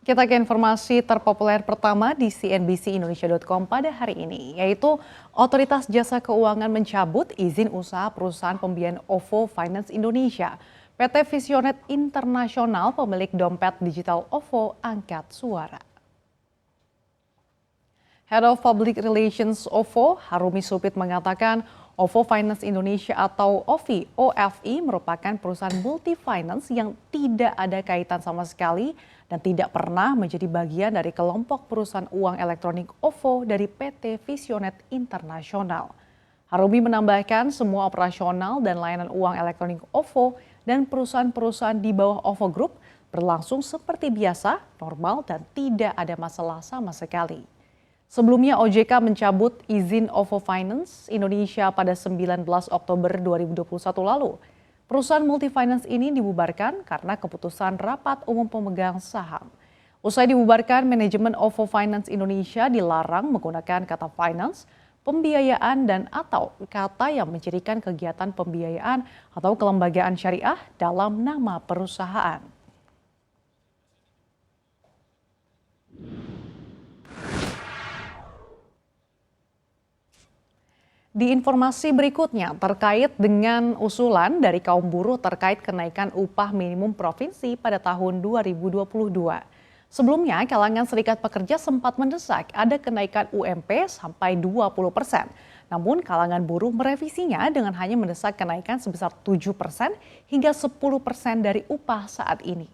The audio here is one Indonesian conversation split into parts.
Kita ke informasi terpopuler pertama di cnbcindonesia.com pada hari ini, yaitu Otoritas Jasa Keuangan mencabut izin usaha perusahaan pembiayaan OVO Finance Indonesia. PT Visionet Internasional, pemilik dompet digital OVO, angkat suara. Head of Public Relations OVO, Harumi Supit mengatakan OVO Finance Indonesia atau OFI merupakan perusahaan multi finance yang tidak ada kaitan sama sekali dan tidak pernah menjadi bagian dari kelompok perusahaan uang elektronik OVO dari PT Visionet Internasional. Harumi menambahkan semua operasional dan layanan uang elektronik OVO dan perusahaan-perusahaan di bawah OVO Group berlangsung seperti biasa, normal dan tidak ada masalah sama sekali. Sebelumnya OJK mencabut izin OVO Finance Indonesia pada 19 Oktober 2021 lalu. Perusahaan multi-finance ini dibubarkan karena keputusan rapat umum pemegang saham. Usai dibubarkan, manajemen OVO Finance Indonesia dilarang menggunakan kata finance, pembiayaan dan atau kata yang mencirikan kegiatan pembiayaan atau kelembagaan syariah dalam nama perusahaan. Di informasi berikutnya terkait dengan usulan dari kaum buruh terkait kenaikan upah minimum provinsi pada tahun 2022. Sebelumnya, kalangan serikat pekerja sempat mendesak ada kenaikan UMP sampai 20%. Namun kalangan buruh merevisinya dengan hanya mendesak kenaikan sebesar 7% hingga 10% dari upah saat ini.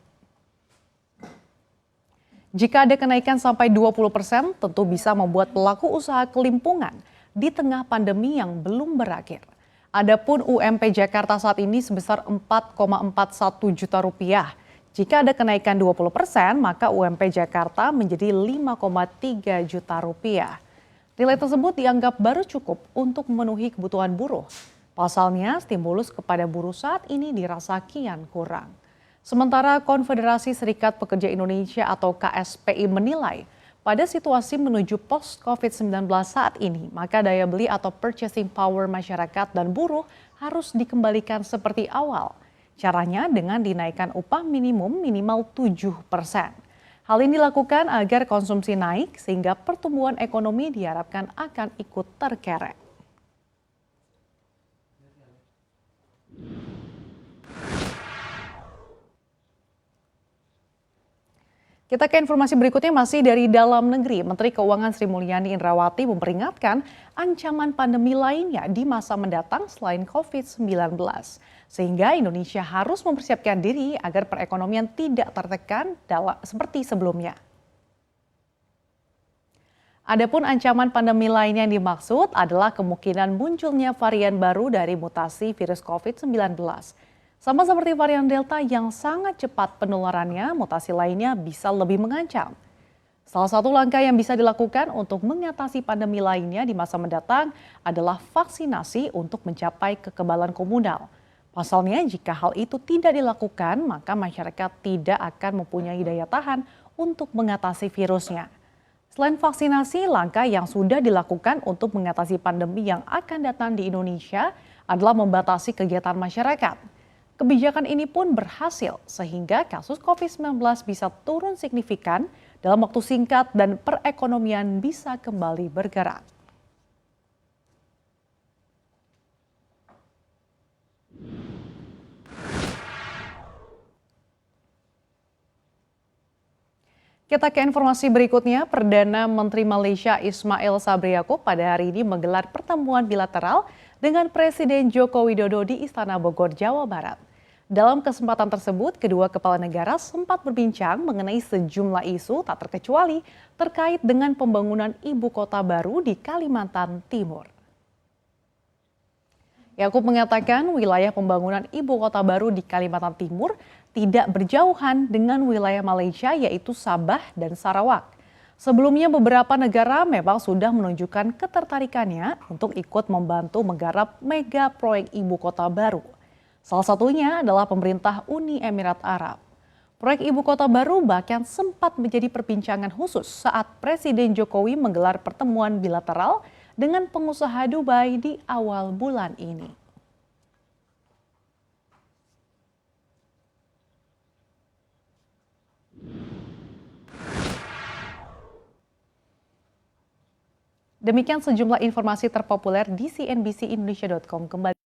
Jika ada kenaikan sampai 20%, tentu bisa membuat pelaku usaha kelimpungan di tengah pandemi yang belum berakhir. Adapun UMP Jakarta saat ini sebesar 4,41 juta rupiah. Jika ada kenaikan 20%, maka UMP Jakarta menjadi 5,3 juta rupiah. Nilai tersebut dianggap baru cukup untuk memenuhi kebutuhan buruh. Pasalnya, stimulus kepada buruh saat ini dirasa kian kurang. Sementara Konfederasi Serikat Pekerja Indonesia atau KSPI menilai, pada situasi menuju post-COVID-19 saat ini, maka daya beli atau purchasing power masyarakat dan buruh harus dikembalikan seperti awal. Caranya dengan dinaikkan upah minimum minimal 7%. Hal ini dilakukan agar konsumsi naik sehingga pertumbuhan ekonomi diharapkan akan ikut terkerek. Kita ke informasi berikutnya masih dari dalam negeri. Menteri Keuangan Sri Mulyani Indrawati memperingatkan ancaman pandemi lainnya di masa mendatang selain COVID-19. Sehingga Indonesia harus mempersiapkan diri agar perekonomian tidak tertekan seperti sebelumnya. Adapun ancaman pandemi lainnya yang dimaksud adalah kemungkinan munculnya varian baru dari mutasi virus COVID-19. Sama seperti varian Delta yang sangat cepat penularannya, mutasi lainnya bisa lebih mengancam. Salah satu langkah yang bisa dilakukan untuk mengatasi pandemi lainnya di masa mendatang adalah vaksinasi untuk mencapai kekebalan komunal. Pasalnya, jika hal itu tidak dilakukan, maka masyarakat tidak akan mempunyai daya tahan untuk mengatasi virusnya. Selain vaksinasi, langkah yang sudah dilakukan untuk mengatasi pandemi yang akan datang di Indonesia adalah membatasi kegiatan masyarakat. Kebijakan ini pun berhasil sehingga kasus COVID-19 bisa turun signifikan dalam waktu singkat dan perekonomian bisa kembali bergerak. Kita ke informasi berikutnya, Perdana Menteri Malaysia Ismail Sabri Yaakob pada hari ini menggelar pertemuan bilateral dengan Presiden Joko Widodo di Istana Bogor, Jawa Barat. Dalam kesempatan tersebut, kedua kepala negara sempat berbincang mengenai sejumlah isu tak terkecuali terkait dengan pembangunan ibu kota baru di Kalimantan Timur. Yaakob mengatakan wilayah pembangunan ibu kota baru di Kalimantan Timur tidak berjauhan dengan wilayah Malaysia yaitu Sabah dan Sarawak. Sebelumnya beberapa negara memang sudah menunjukkan ketertarikannya untuk ikut membantu menggarap mega proyek ibu kota baru. Salah satunya adalah pemerintah Uni Emirat Arab. Proyek ibu kota baru bahkan sempat menjadi perbincangan khusus saat Presiden Jokowi menggelar pertemuan bilateral dengan pengusaha Dubai di awal bulan ini. Demikian sejumlah informasi terpopuler di cnbcindonesia.com. Kembali